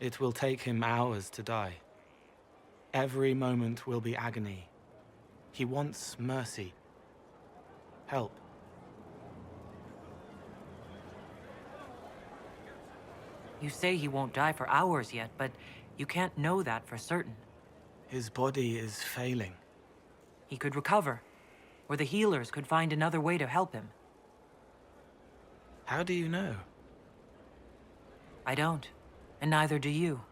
It will take him hours to die. Every moment will be agony. He wants mercy. Help. You say he won't die for hours yet, but you can't know that for certain. His body is failing. He could recover, or the healers could find another way to help him. How do you know? I don't, and neither do you.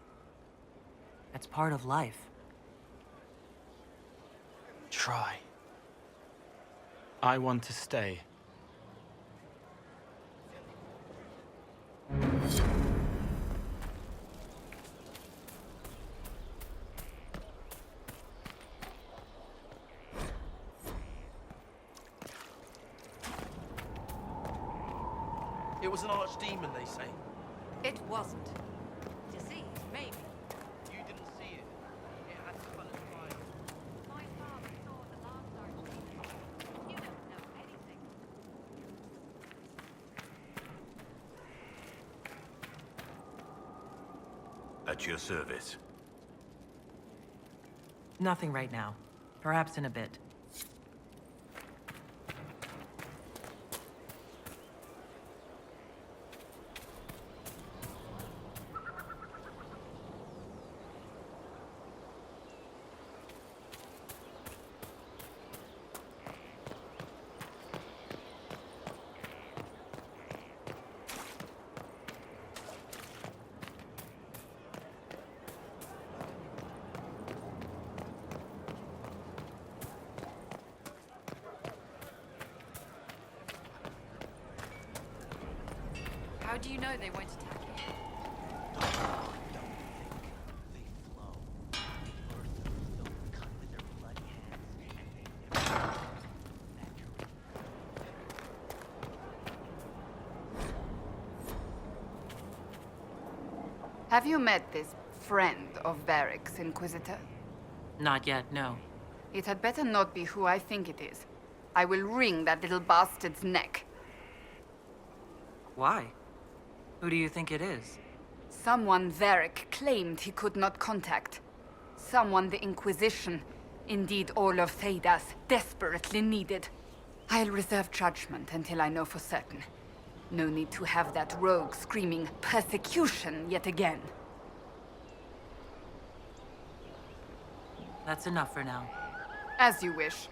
That's part of life. Try. I want to stay. It was an archdemon, they say. It wasn't. Disease, maybe. You didn't see it. It had colored fire. My father saw the last archdemon. You don't know anything. At your service. Nothing right now. Perhaps in a bit. How do you know they won't attack you? They flow. Earth and stone cut with their bloody hands. Have you met this friend of Varric's, Inquisitor? Not yet, no. It had better not be who I think it is. I will wring that little bastard's neck. Why? Who do you think it is? Someone Varric claimed he could not contact. Someone the Inquisition, indeed all of Thedas, desperately needed. I'll reserve judgment until I know for certain. No need to have that rogue screaming persecution yet again. That's enough for now. As you wish.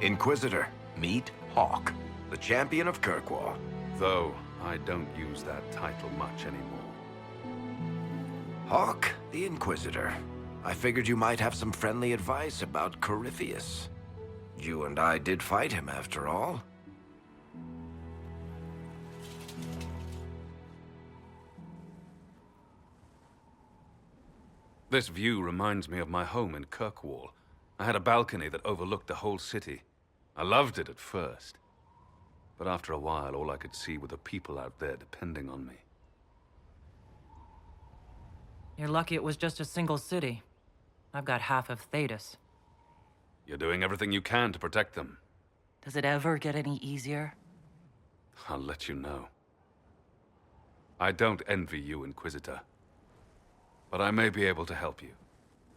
Inquisitor, meet Hawk, the champion of Kirkwall. Though I don't use that title much anymore. Hawk, the Inquisitor. I figured you might have some friendly advice about Corypheus. You and I did fight him, after all. This view reminds me of my home in Kirkwall. I had a balcony that overlooked the whole city. I loved it at first. But after a while, all I could see were the people out there depending on me. You're lucky it was just a single city. I've got half of Thedas. You're doing everything you can to protect them. Does it ever get any easier? I'll let you know. I don't envy you, Inquisitor. But I may be able to help you.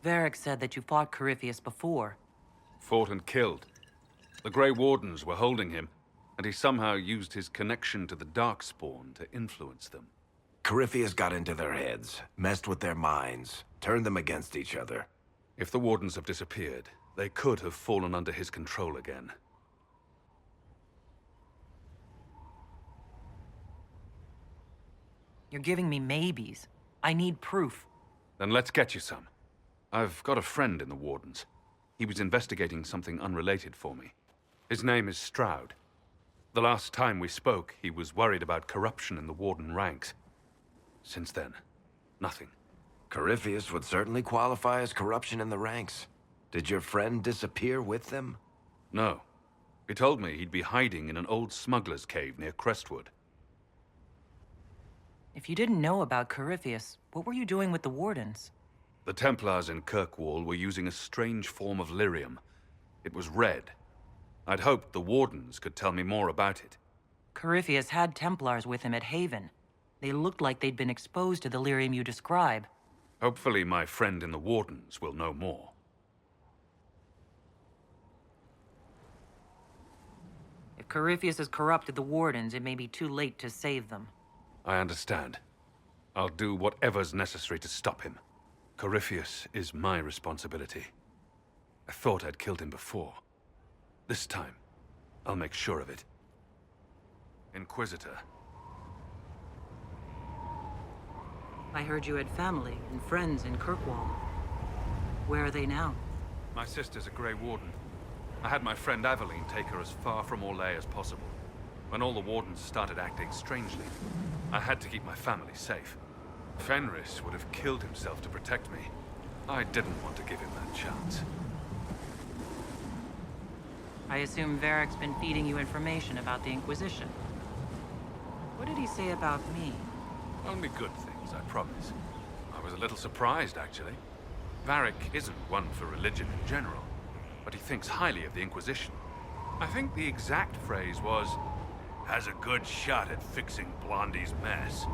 Varric said that you fought Corypheus before. Fought and killed. The Grey Wardens were holding him, and he somehow used his connection to the Darkspawn to influence them. Corypheus got into their heads, messed with their minds, turned them against each other. If the Wardens have disappeared, they could have fallen under his control again. You're giving me maybes. I need proof. Then let's get you some. I've got a friend in the Wardens. He was investigating something unrelated for me. His name is Stroud. The last time we spoke, he was worried about corruption in the Warden ranks. Since then, nothing. Corypheus would certainly qualify as corruption in the ranks. Did your friend disappear with them? No. He told me he'd be hiding in an old smuggler's cave near Crestwood. If you didn't know about Corypheus, what were you doing with the Wardens? The Templars in Kirkwall were using a strange form of lyrium. It was red. I'd hoped the Wardens could tell me more about it. Corypheus had Templars with him at Haven. They looked like they'd been exposed to the lyrium you describe. Hopefully my friend in the Wardens will know more. If Corypheus has corrupted the Wardens, it may be too late to save them. I understand. I'll do whatever's necessary to stop him. Corypheus is my responsibility. I thought I'd killed him before. This time, I'll make sure of it. Inquisitor. I heard you had family and friends in Kirkwall. Where are they now? My sister's a Grey Warden. I had my friend Aveline take her as far from Orlais as possible. When all the Wardens started acting strangely, I had to keep my family safe. Fenris would have killed himself to protect me. I didn't want to give him that chance. I assume Varric's been feeding you information about the Inquisition. What did he say about me? Only good things, I promise. I was a little surprised, actually. Varric isn't one for religion in general, but he thinks highly of the Inquisition. I think the exact phrase was, "has a good shot at fixing Blondie's mess."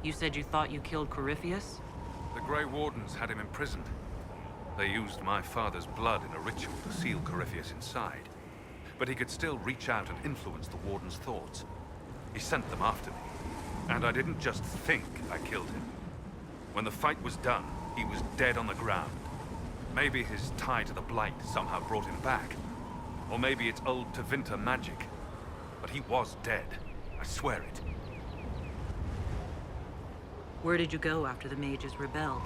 You said you thought you killed Corypheus? The Grey Wardens had him imprisoned. They used my father's blood in a ritual to seal Corypheus inside. But he could still reach out and influence the Warden's thoughts. He sent them after me. And I didn't just think I killed him. When the fight was done, he was dead on the ground. Maybe his tie to the Blight somehow brought him back. Or maybe it's old Tevinter magic. But he was dead. I swear it. Where did you go after the mages rebelled?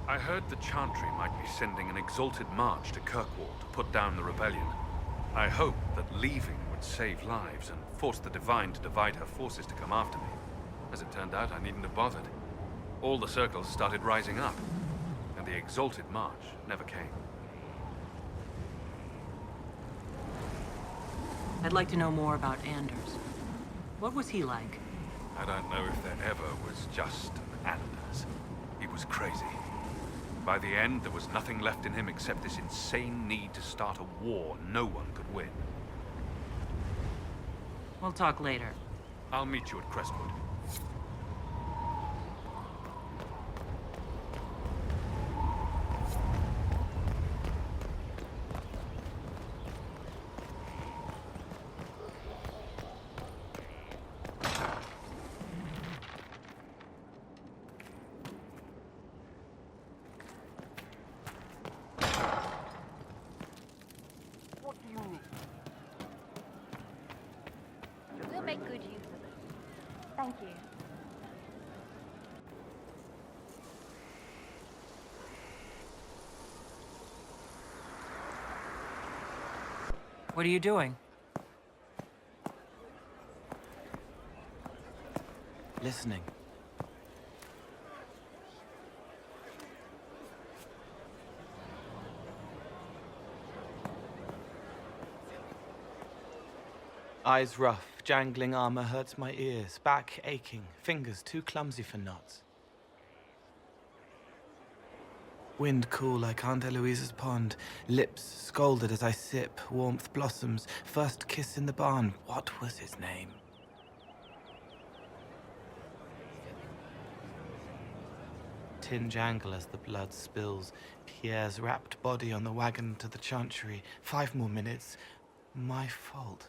I heard the Chantry might be sending an exalted march to Kirkwall to put down the rebellion. I hoped that leaving would save lives and force the Divine to divide her forces to come after me. As it turned out, I needn't have bothered. All the circles started rising up, and the exalted march never came. I'd like to know more about Anders. What was he like? I don't know if there ever was just an Anders. He was crazy. By the end, there was nothing left in him except this insane need to start a war no one could win. We'll talk later. I'll meet you at Crestwood. Thank you. What are you doing? Listening. Eyes rough, jangling armor hurts my ears, back aching, fingers too clumsy for knots. Wind cool like Aunt Eloise's pond, lips scalded as I sip, warmth blossoms, first kiss in the barn, what was his name? Tin jangle as the blood spills, Pierre's wrapped body on the wagon to the chantry, 5 more minutes, my fault.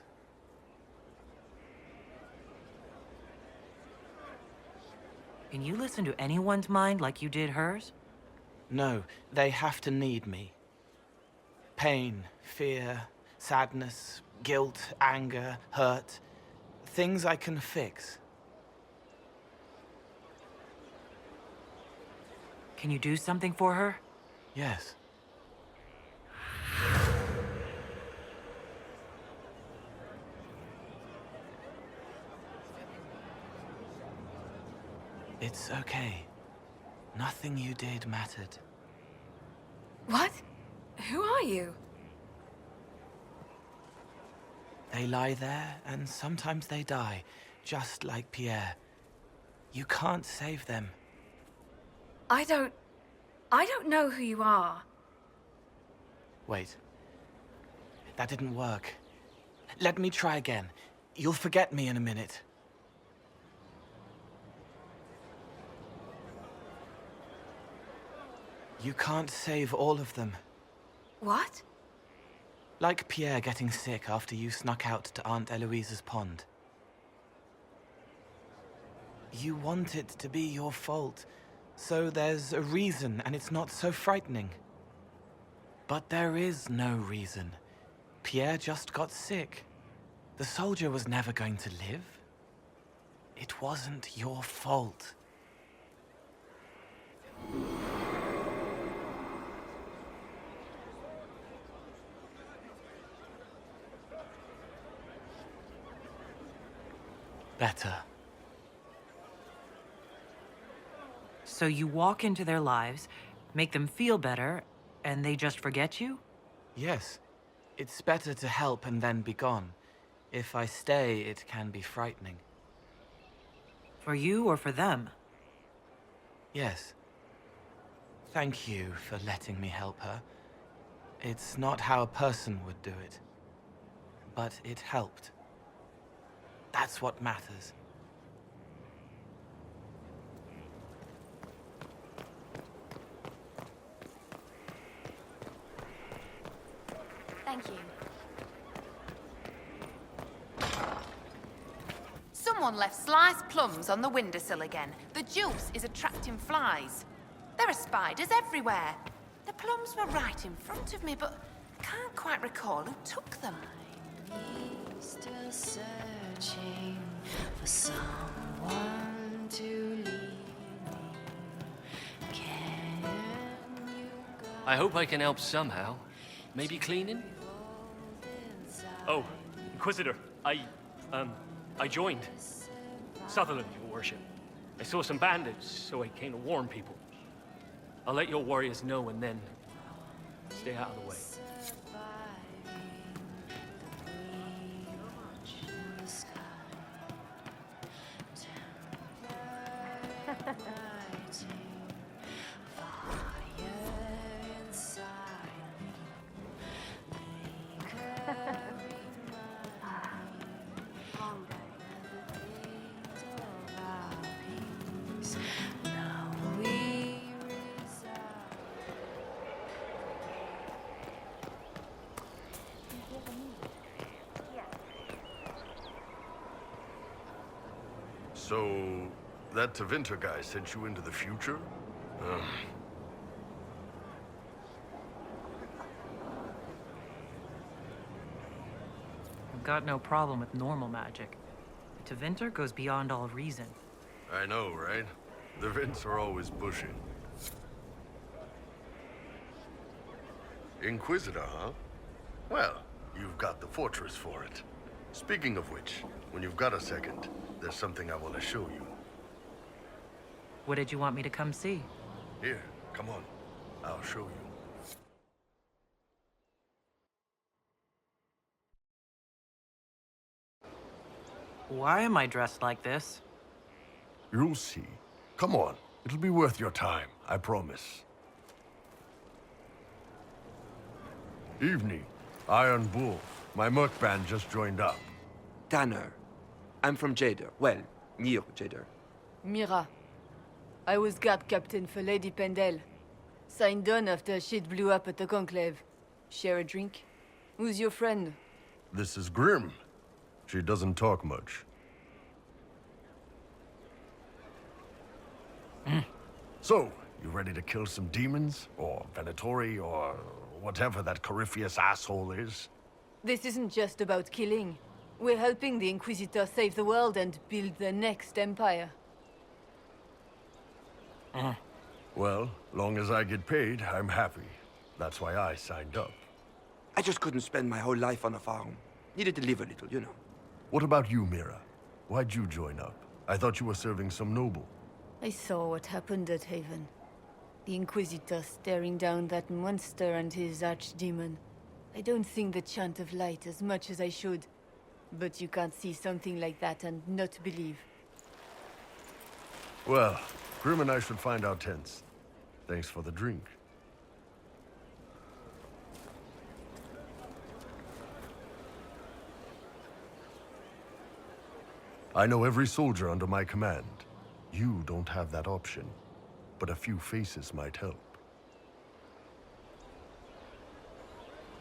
Can you listen to anyone's mind like you did hers? No, they have to need me. Pain, fear, sadness, guilt, anger, hurt. Things I can fix. Can you do something for her? Yes. It's okay. Nothing you did mattered. What? Who are you? They lie there, and sometimes they die, just like Pierre. You can't save them. I don't know who you are. Wait. That didn't work. Let me try again. You'll forget me in a minute. You can't save all of them. What? Like Pierre getting sick after you snuck out to Aunt Eloise's pond. You want it to be your fault, so there's a reason and it's not so frightening. But there is no reason. Pierre just got sick. The soldier was never going to live. It wasn't your fault. Better. So you walk into their lives, make them feel better, and they just forget you? Yes. It's better to help and then be gone. If I stay, it can be frightening. For you or for them? Yes. Thank you for letting me help her. It's not how a person would do it. But it helped. That's what matters. Thank you. Someone left sliced plums on the windowsill again. The juice is attracting flies. There are spiders everywhere. The plums were right in front of me, but I can't quite recall who took them. Still searching for someone to lead me. Can you go I hope I can help somehow. Maybe cleaning? Oh, Inquisitor, I joined. Sutherland, your worship. I saw some bandits, so I came to warn people. I'll let your warriors know and then stay out of the way. the sky? Fire inside me. Now we reside. So, that Tevinter guy sent you into the future? I've got no problem with normal magic. Tevinter goes beyond all reason. I know, right? The Vints are always pushing. Inquisitor, huh? Well, you've got the fortress for it. Speaking of which, when you've got a second, there's something I want to show you. What did you want me to come see? Here, come on. I'll show you. Why am I dressed like this? You'll see. Come on. It'll be worth your time, I promise. Evening. Iron Bull. My merc band just joined up. Tanner. I'm from Jader. Well, near Jader. Mira. I was guard captain for Lady Pendel. Signed on after shit blew up at the Conclave. Share a drink? Who's your friend? This is Grim. She doesn't talk much. So, you ready to kill some demons? Or Venatori? Or whatever that Corypheus asshole is? This isn't just about killing. We're helping the Inquisitor save the world and build the next empire. Well, long as I get paid, I'm happy. That's why I signed up. I just couldn't spend my whole life on a farm. Needed to live a little, you know. What about you, Mira? Why'd you join up? I thought you were serving some noble. I saw what happened at Haven. The Inquisitor staring down that monster and his archdemon. I don't think the chant of light as much as I should. But you can't see something like that and not believe. Well, Grim and I should find our tents. Thanks for the drink. I know every soldier under my command. You don't have that option, but a few faces might help.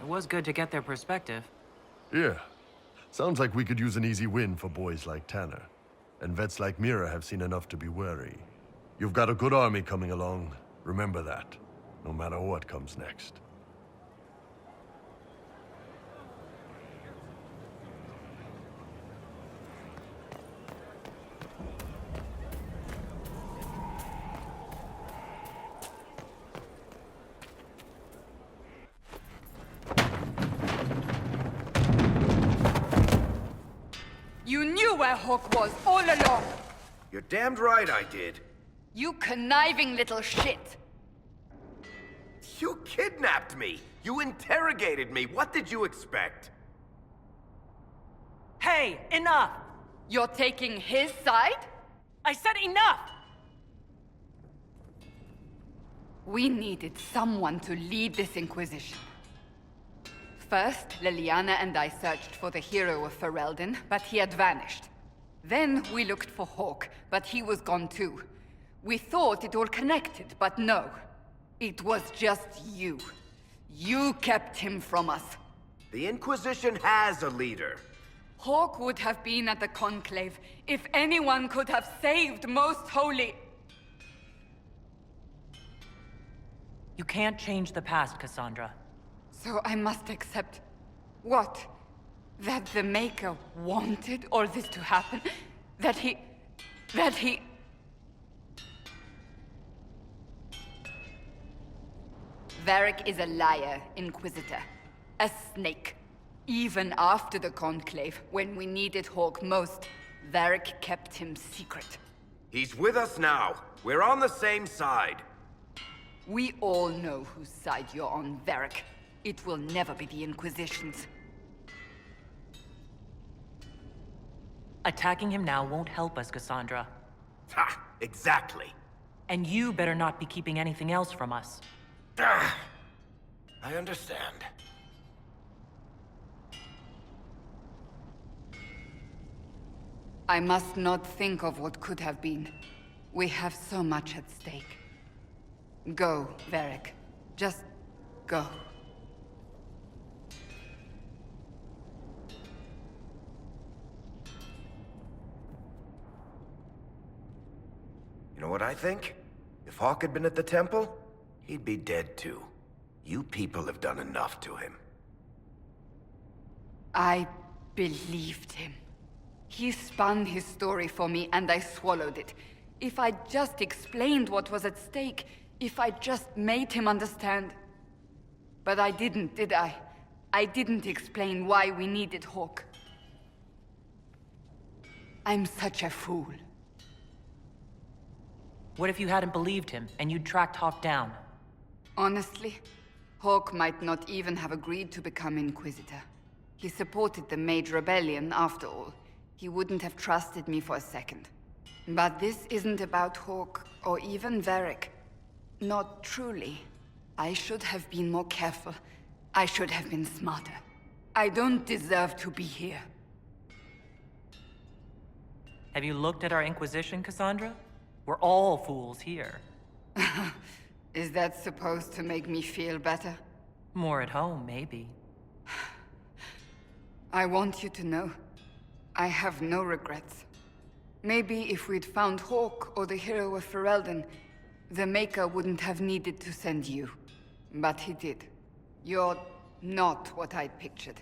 It was good to get their perspective. Yeah. Sounds like we could use an easy win for boys like Tanner. And vets like Mira have seen enough to be wary. You've got a good army coming along. Remember that, no matter what comes next. You knew where Hawk was all along! You're damned right I did. You conniving little shit! You kidnapped me! You interrogated me! What did you expect? Hey, enough! You're taking his side? I said enough! We needed someone to lead this Inquisition. First, Liliana and I searched for the hero of Ferelden, but he had vanished. Then we looked for Hawk, but he was gone too. We thought it all connected, but no. It was just you. You kept him from us. The Inquisition has a leader. Hawk would have been at the Conclave if anyone could have saved Most Holy... You can't change the past, Cassandra. So I must accept... what? That the Maker wanted all this to happen? That he... Varric is a liar, Inquisitor. A snake. Even after the Conclave, when we needed Hawk most, Varric kept him secret. He's with us now. We're on the same side. We all know whose side you're on, Varric. It will never be the Inquisition's. Attacking him now won't help us, Cassandra. Ha! Exactly. And you better not be keeping anything else from us. Ah, I understand. I must not think of what could have been. We have so much at stake. Go, Varric. Just go. You know what I think? If Hawk had been at the temple, he'd be dead too. You people have done enough to him. I believed him. He spun his story for me and I swallowed it. If I just explained what was at stake, if I just made him understand. But I didn't, did I? I didn't explain why we needed Hawk. I'm such a fool. What if you hadn't believed him, and you'd tracked Hawk down? Honestly, Hawk might not even have agreed to become Inquisitor. He supported the Mage Rebellion, after all. He wouldn't have trusted me for a second. But this isn't about Hawk, or even Varric. Not truly. I should have been more careful. I should have been smarter. I don't deserve to be here. Have you looked at our Inquisition, Cassandra? We're all fools here. Is that supposed to make me feel better? More at home, maybe. I want you to know, I have no regrets. Maybe if we'd found Hawk or the hero of Ferelden, the Maker wouldn't have needed to send you. But he did. You're not what I'd pictured.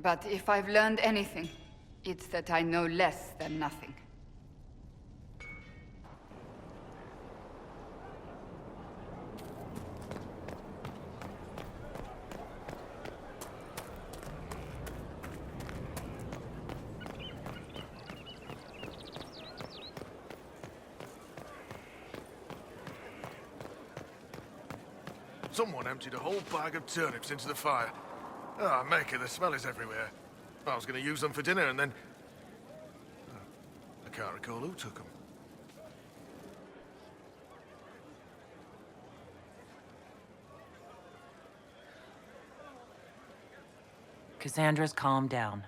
But if I've learned anything, it's that I know less than nothing. Someone emptied a whole bag of turnips into the fire. Ah, Maker, the smell is everywhere. I was going to use them for dinner and then... I can't recall who took them. Cassandra's calmed down.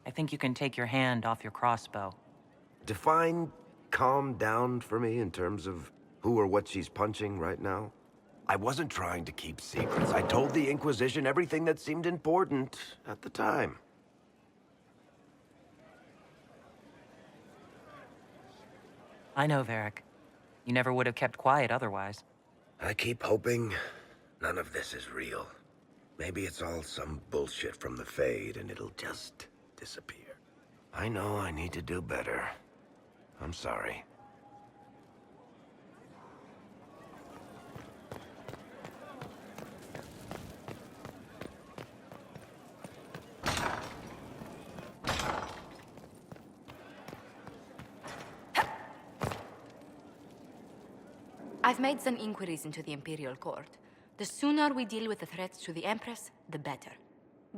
I think you can take your hand off your crossbow. Define calm down for me in terms of who or what she's punching right now. I wasn't trying to keep secrets. I told the Inquisition everything that seemed important at the time. I know, Varric. You never would have kept quiet otherwise. I keep hoping none of this is real. Maybe it's all some bullshit from the Fade and it'll just disappear. I know I need to do better. I'm sorry. I've made some inquiries into the Imperial Court. The sooner we deal with the threats to the Empress, the better.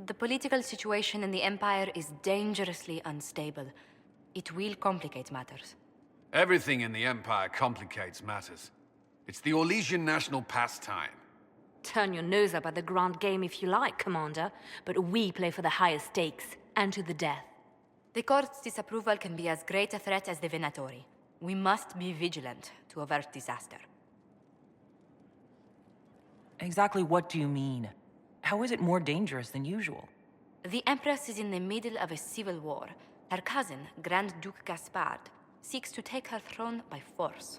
The political situation in the Empire is dangerously unstable. It will complicate matters. Everything in the Empire complicates matters. It's the Orlesian national pastime. Turn your nose up at the grand game if you like, Commander, but we play for the highest stakes, and to the death. The Court's disapproval can be as great a threat as the Venatori. We must be vigilant to avert disaster. Exactly what do you mean? How is it more dangerous than usual? The Empress is in the middle of a civil war. Her cousin, Grand Duke Gaspard, seeks to take her throne by force.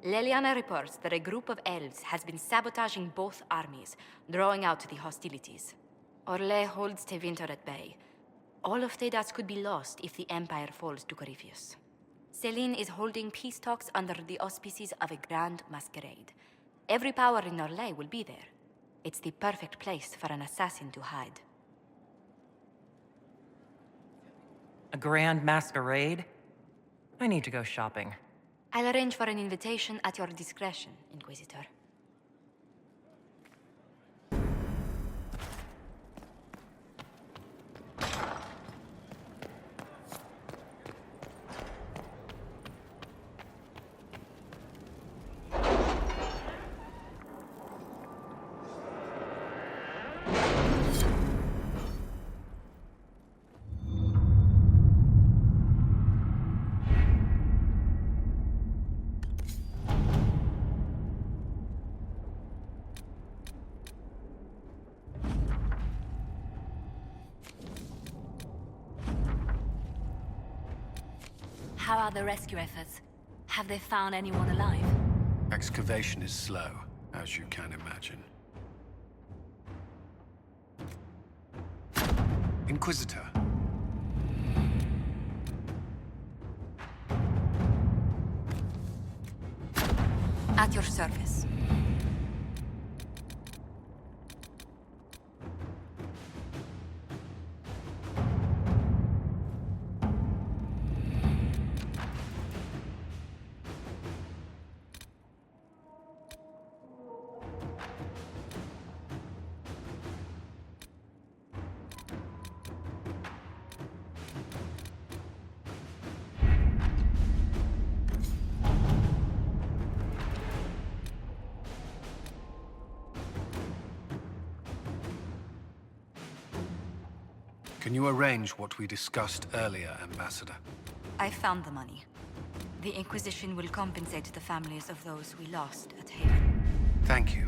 Leliana reports that a group of elves has been sabotaging both armies, drawing out the hostilities. Orlais holds Tevinter at bay. All of Thedas could be lost if the Empire falls to Corypheus. Celine is holding peace talks under the auspices of a grand masquerade. Every power in Orlais will be there. It's the perfect place for an assassin to hide. A grand masquerade? I need to go shopping. I'll arrange for an invitation at your discretion, Inquisitor. How are the rescue efforts? Have they found anyone alive? Excavation is slow, as you can imagine. At your service. Can you arrange what we discussed earlier, Ambassador? I found the money. The Inquisition will compensate the families of those we lost at Haven. Thank you.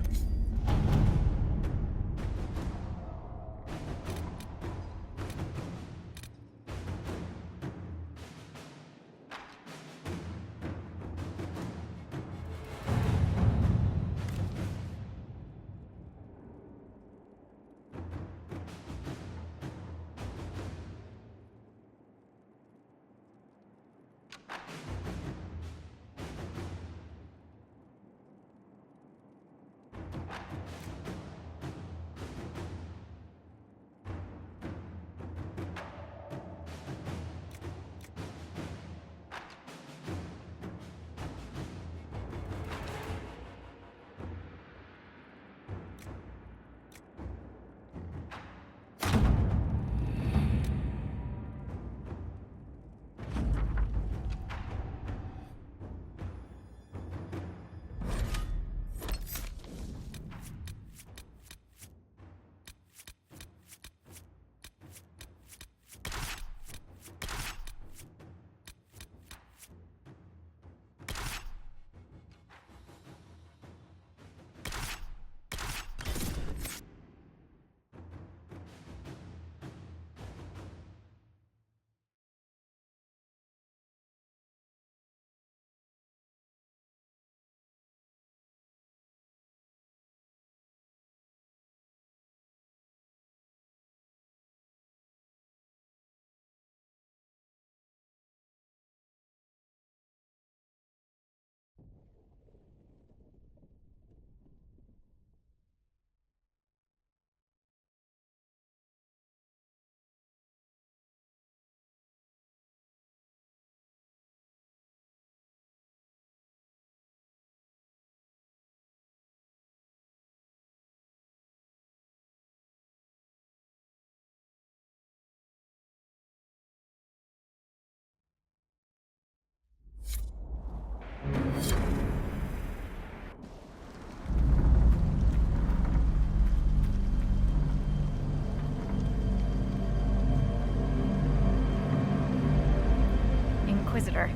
Inquisitor,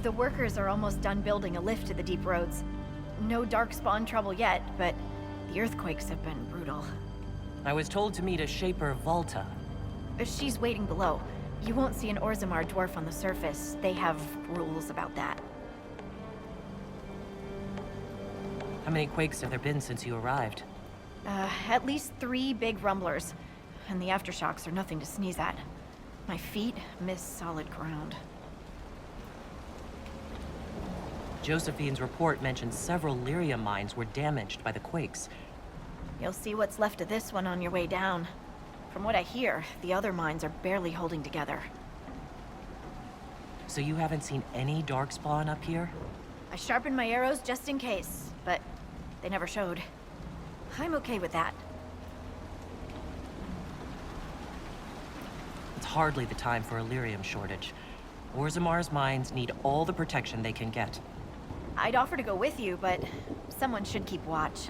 the workers are almost done building a lift to the deep roads. No darkspawn trouble yet, but the earthquakes have been brutal. I was told to meet a Shaper Volta. She's waiting below. You won't see an Orzammar dwarf on the surface. They have rules about that. How many quakes have there been since you arrived? At least 3 big rumblers. And the aftershocks are nothing to sneeze at. My feet miss solid ground. Josephine's report mentioned several lyrium mines were damaged by the quakes. You'll see what's left of this one on your way down. From what I hear, the other mines are barely holding together. So you haven't seen any darkspawn up here? I sharpened my arrows just in case, but they never showed. I'm okay with that. It's hardly the time for a lyrium shortage. Orzammar's mines need all the protection they can get. I'd offer to go with you, but someone should keep watch.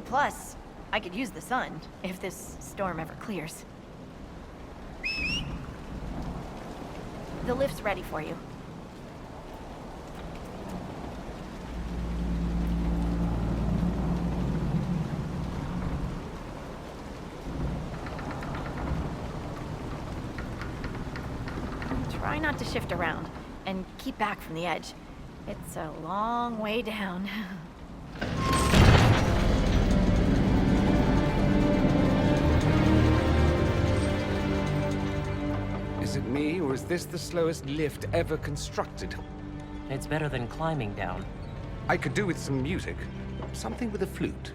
Plus, I could use the sun if this storm ever clears. The lift's ready for you. Try not to shift around, and keep back from the edge. It's a long way down. Is it me, or is this the slowest lift ever constructed? It's better than climbing down. I could do with some music. Something with a flute.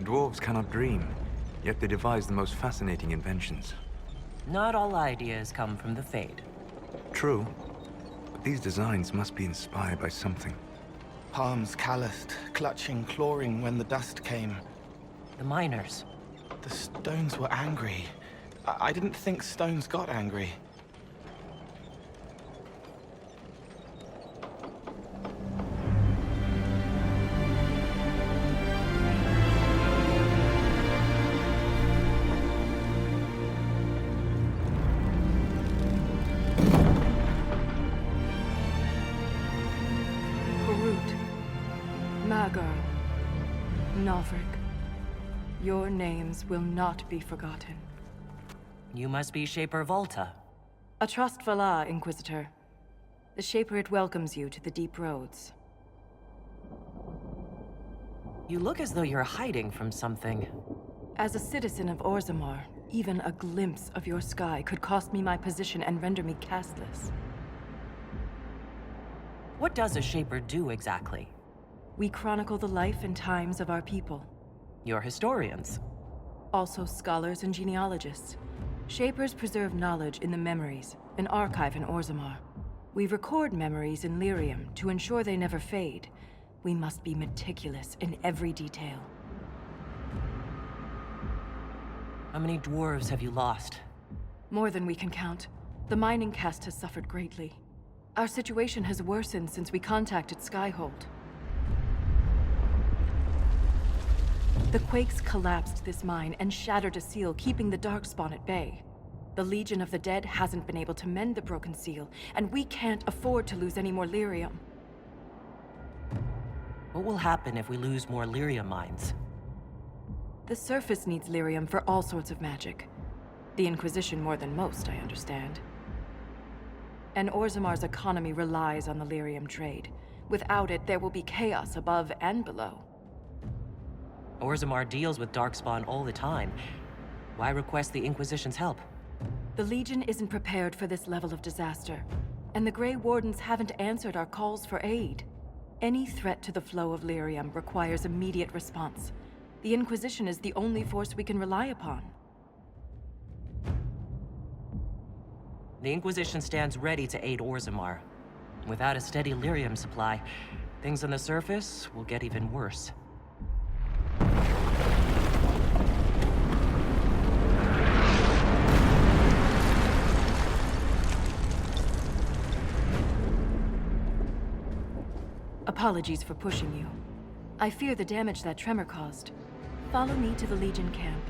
Dwarves cannot dream, yet they devise the most fascinating inventions. Not all ideas come from the Fade. True, but these designs must be inspired by something. Palms calloused, clutching, clawing when the dust came. The miners. The stones were angry. I didn't think stones got angry. Your names will not be forgotten. You must be Shaper Volta. A trust Valar, Inquisitor. The Shaper it welcomes you to the deep roads. You look as though you're hiding from something. As a citizen of Orzammar, even a glimpse of your sky could cost me my position and render me castless. What does a Shaper do exactly? We chronicle the life and times of our people. You're historians. Also scholars and genealogists. Shapers preserve knowledge in the memories, an archive in Orzammar. We record memories in Lyrium to ensure they never fade. We must be meticulous in every detail. How many dwarves have you lost? More than we can count. The mining caste has suffered greatly. Our situation has worsened since we contacted Skyhold. The quakes collapsed this mine and shattered a seal, keeping the Darkspawn at bay. The Legion of the Dead hasn't been able to mend the broken seal, and we can't afford to lose any more lyrium. What will happen if we lose more lyrium mines? The surface needs lyrium for all sorts of magic. The Inquisition more than most, I understand. And Orzammar's economy relies on the lyrium trade. Without it, there will be chaos above and below. Orzammar deals with Darkspawn all the time. Why request the Inquisition's help? The Legion isn't prepared for this level of disaster, and the Grey Wardens haven't answered our calls for aid. Any threat to the flow of lyrium requires immediate response. The Inquisition is the only force we can rely upon. The Inquisition stands ready to aid Orzammar. Without a steady lyrium supply, things on the surface will get even worse. Apologies for pushing you. I fear the damage that tremor caused. Follow me to the Legion camp.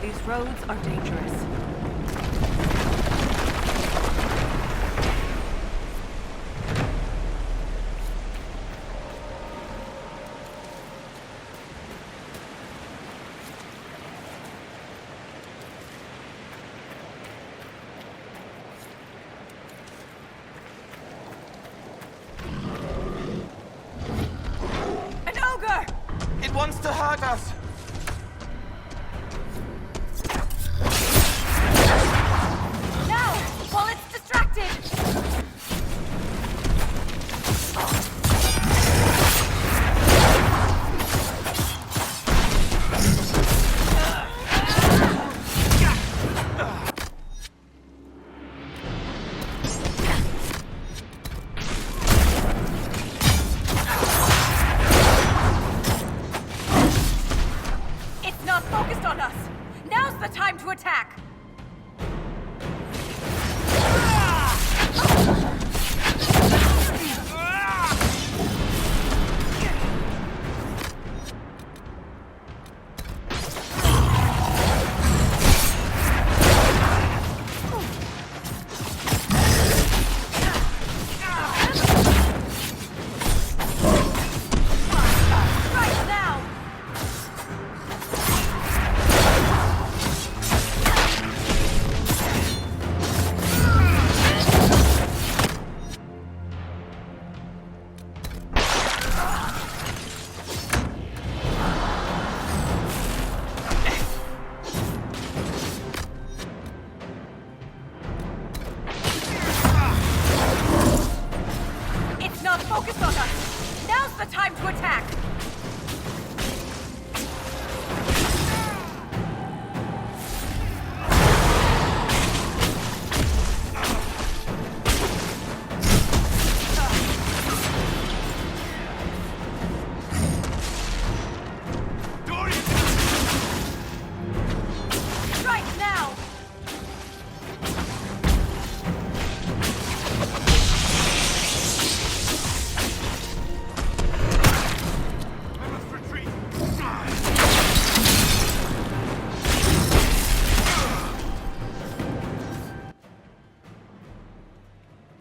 These roads are dangerous. It wants to hurt us! Now! While it's distracted! Focused on us! Now's the time to attack!